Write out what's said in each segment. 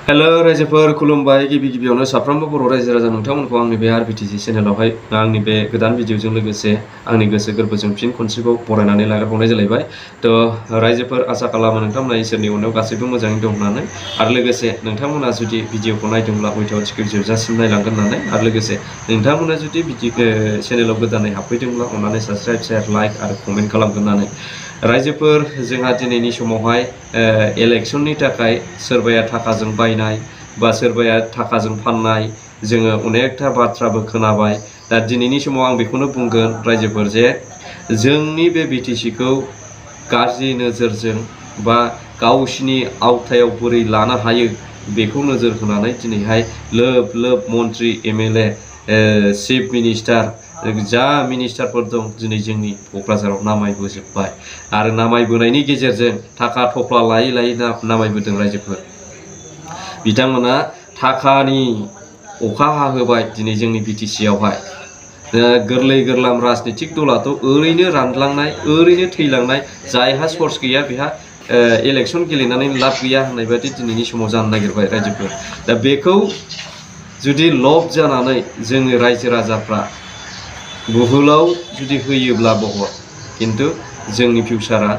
Hello रायजोफोर खुलुमबाय गिबि गिबियावनो साफ्रोमबो बर' रायजो राजा नोंथांमोनखौ आंनि बे आरबिटिसि चेनेलावहाय आंनि बे गोदान भिडिअजों लोगोसे आंनि गोसो गोरबोजों फिन खनसेबाव बरायनानै लाग्रोबावनाय जालायबाय। थ' रायजोफोर आसा खालामो नोंथांमोना इसोरनि अननायाव गासैबो मोजाङै दं होननानै आरो लोगोसे नोंथांमोना जुदि भिडिअखौ नायदोंब्ला हयथ' जोबजासिम नायलांगोन होननानै आरो लोगोसे नोंथांमोना जुदि चेनेलाव गोदानै हाबफैदोंब्ला अननानै साबस्क्राइब शेयार लाइक आरो कमेन्ट खालामगोन होननानै रायजोफोर जोंहा दिनैनि समावहाय इलेक्शननि थाखाय सोरबाया थाखाजों बायनाय बा सोरबाया थाखाजों फाननाय जोङो अनेकथा बाथ्राबो खोनाबाय। दा दिनैनि समाव आं बेखौनो बुंगोन रायजोफोर जे जोंनि बे बिटिसिखौ गाज्रि नोजोरजों बा गावसिनि आवथायाव बोरै लानो हायो बेखौ नोजोर होनानै दिनैहाय लोब लोब मन्त्रि एमएलए चिफ मिनिस्टार जा मिनिस्टारफोर दं दिनै जोंनि क'क्राझाराव नामायबोजोब्बाय आरो नामायबोनायनि गेजेरजों थाखा थफ्ला लायै लायै नामायबोदों रायजोफोर। बिथांमोना थाखानि अखा हाहोबाय दिनै जोंनि बिटिसियावहाय। गोरलै गोरलाम राजनितिक दलाथ' ओरैनो रानलांनाय ओरैनो थैलांनाय जायहा सर्स गैया बेहा इलेक्शन गेलेनानै लाब गैया होननाय बायदि दिनैनि समाव जानो नागिरबाय रायजोफोर। दा बेखौ जुदि लब जानानै जोङो रायजो राजाफ्रा बुहुलाव जुदि होयोब्ला बहर किन्तु जोंनि फिउचारा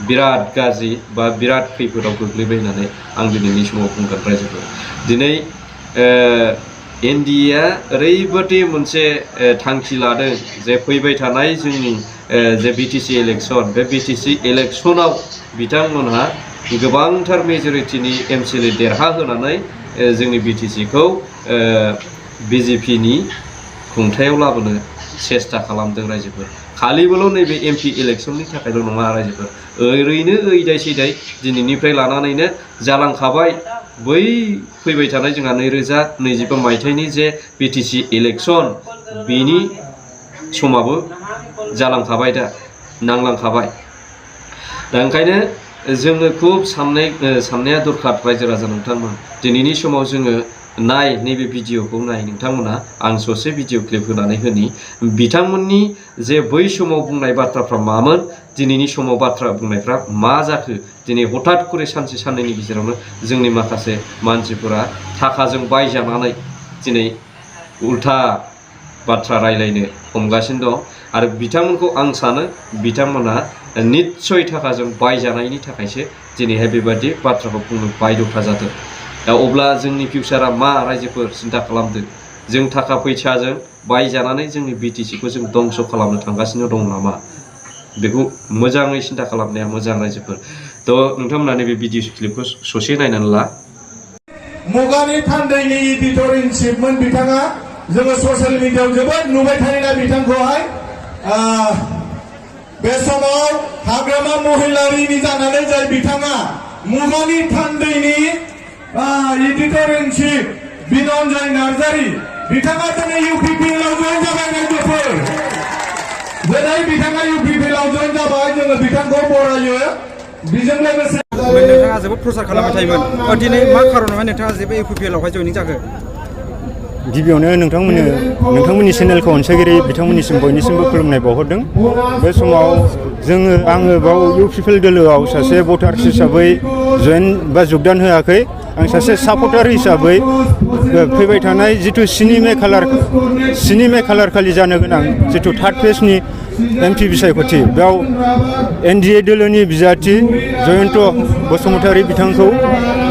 बिराद गाज्रि बा बिराद खैफोदाव गोग्लैबाय होननानै आं दिनैनि समाव बुंगोन रायजोफोर। दिनै एनडिएआ ओरैबादि मोनसे थांखि लादों जे फैबाय थानाय जोंनि जे बिटिसि इलेक्शन बे बिटिसि इलेक्शनाव बिथांमोनहा गोबांथार मेजरिटिनि एमसिएलए देरहाहोनानै जोंनि बिटिसिखौ बिजेपिनि खुंथायाव लाबोनो सेस्था खालामदों रायजोफोर। खालिबोल' नैबे एमपि इलेक्शननि थाखायल' नङा रायजोफोर, ओरैनो ओइदाय सैदाय दिनैनिफ्राय लानानैनो जालांखाबाय बै फैबाय थानाय जोंहा 2025 मायथाइनि जे बिटिसि इलेक्शन बेनि समाबो जालांखाबाय, दा नांलांखाबाय। दा ओंखायनो जोङो खुब साननाया दरखार रायजो राजा नोंथांमोन। दिनैनि समाव जोङो नैबे भिडिअखौ नाय नोंथांमोना। आं ससे भिडिअ क्लिप होनानै होनि बिथांमोननि जे बै समाव बुंनाय बाथ्राफ्रा मामोन, दिनैनि समाव बाथ्रा बुंनायफ्रा मा जाखो। दिनै हठात करे सानसे साननैनि गेजेरावनो जोंनि माखासे मानसिफोरा थाखाजों बायजानानै दिनै उल्था बाथ्रा रायलायनो हमगासिनो दं आरो बिथांमोनखौ आं सानो बिथांमोना निस्सय थाखाजों बायजानायनि थाखायसो दिनैहाय बेबादि बाथ्राखौ बुंनो बायद'था जादों। दा अब्ला जोंनि फिउचारा मा रायजोफोर सिन्था खालामदो। जों थाखा फैसाजों बायजानानै जोंनि बिटिसिखौ जों दंस' खालामनो थांगासिनो दं नामा, बेखौ मोजाङै सिन्था खालामनाया मोजां रायजोफोर। थ' नोंथांमोना नैबे भिडिअ क्लिपखौ ससे नायनानै ला। मुगानि थान्दैनि एडिटर इन चिफमोन बिथाङा। जोङो ससियेल मिडियायाव जोबोद नुबाय थायोना बिथांखौहाय। बे समाव हाग्रामा महिलारिनि जानानै जाय बिथाङा मुगानि थान्दैनि एडिटर इन चिफ बिनन्जय नार्जारी बिथाङा दिनै इउपिपिएलआव जइन जाबाय रायजोफोर। दिनै बिथाङा इउपिपिएलआव जइन जाबाय, जोङो बिथांखौ बरायो। बेजों लोगोसे नोंथाङा जोबोद प्रसार खालामबाय थायोमोन, दिनै मा खारनावहाय नोंथाङा जे बे इउपिपिएलआवहाय जयनिं जाखो? गिबियावनो नोंथांमोननि चेनेलखौ अनसायगिरि बिथांमोननिसिम बयनिसिमबो खुलुमनाय बावहरदों। बे समाव आङो बाव इउपिपिएल दोलोआव सासे भटार्स हिसाबै जयेन बा जगदान होआखै। आं सासे सापर्टार हिसाबै फैबाय थानाय जिथु 7 मे खालार खालि जानो गोनां जिथु 3rd फेजनि एमपि बिसायख'थि, बेयाव एनडिए दोलोनि बिजाथि जयन्त बसुमतारी बिथांखौ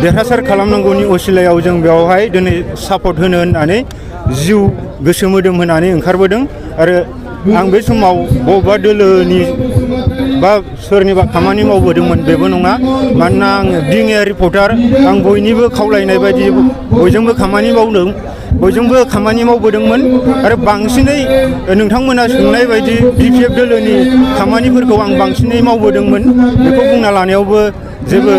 देरहासार खालामनांगौनि असिलायाव जों बेवहाय दिनै सापर्ट होनो होननानै जिउ गोसो मोदोम होनानै ओंखारबोदों। आरो आं बे समाव बबेबा दोलोनि बा सोरनिबा खामानि मावबोदोंमोन बेबो नङा। मानोना आङो बिं ए रिपर्टार, आं बयनिबो खावलायनाय बायदि बयजोंबो खामानि मावबोदोंमोन आरो बांसिनै नोंथांमोना सोंनाय बायदि बिपिएफ दोलोनि खामानिफोरखौ आं बांसिनै मावबोदोंमोन। बेखौ बुंना लानायावबो जेबो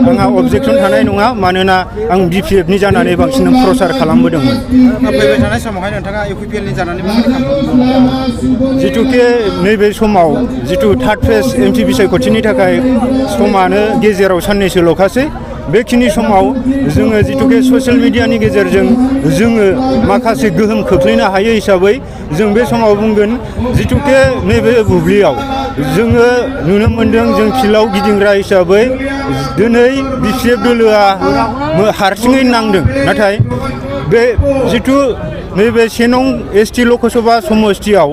आंहा अबजेक्सन थानाय नङा, मानोना आं बिपिएफनि जानानै बांसिन प्रसार खालामबोदोंमोन। फैबाय थानाय समावहाय नोंथाङा इउपिपिएलनि जानानै माबायदि खालामो? जिथुके नैबे समाव जिथु 3rd फेज एमपि बिसायख'थिनि थाखाय समानो गेजेराव साननैसोल'खासै। बेखिनि समाव जोङो जिथुके ससियेल मिडियानि गेजेरजों जोङो माखासे गोहोम खोख्लैनो हायो हिसाबै जों बे समाव बुंगोन जिथुके नैबे बुब्लियाव जोङो नुनो मोन्दों जों फिल्डआव गिदिंग्रा हिसाबै दिनै BPF दोलोआ हारसिङै नांदों नाथाय बे जिथु नैबे 1 नं ST लकसभा समस्तियाव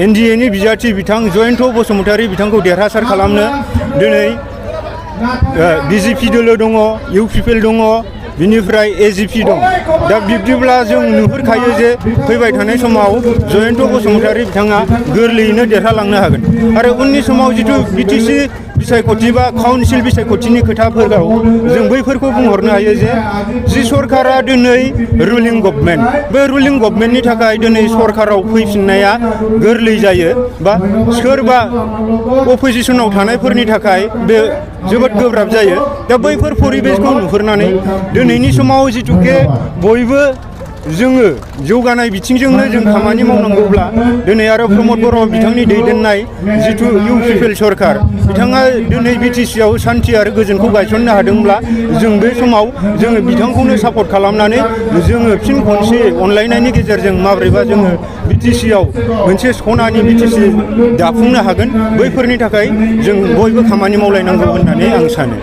NDA नि बिजाथि बिथां जयन्त बसुमतारी बिथांखौ देरहासार खालामनो दिनै BJP दोलो दङ UPPL दङ बिनिफ्राय AGP दं दा बिब्दिब्ला जों नुहुरखायो जे फैबाय थानाय समाव जयन्त बसुमतारी बिथाङा गोरलैयैनो देरहालांनो हागोन आरो उननि समाव जिथु BTC बिसायख'थि बा काउन्सिल बिसायख'थिनि खोथाफोराव जों बैफोरखौ बुंहरनो हायो जे सरकारा दिनै रुलिं गभर्नमेन्ट बे रुलिं गभर्नमेन्टनि थाखाय दिनै सरकाराव फैफिननाया गोरलै जायो बा सोरबा अपोजिसनाव थानायफोरनि थाखाय बे जोबोद गोब्राब जायो दा बैफोर परिबेसखौ नुहुरनानै दिनैनि समाव जिथुके बयबो जोङो जौगानाय बिथिंजोंनो जों खामानि मावनांगौब्ला दिनै आरो प्रमद बर' बिथांनि दैदेननाय जिथु UPPL सरकार बिथाङा दिनै BTC आव शान्ति आरो गोजोनखौ गायसननो हादोंब्ला जों बे समाव जोङो बिथांखौनो सापर्ट खालामनानै जोङो फिन खनसे अनलायनायनि गेजेरजों माब्रैबा जोङो BTC आव मोनसे सनानि BTC दाफुंनो हागोन बैफोरनि थाखाय जों बयबो खामानि मावलायनांगौ होननानै आं सानो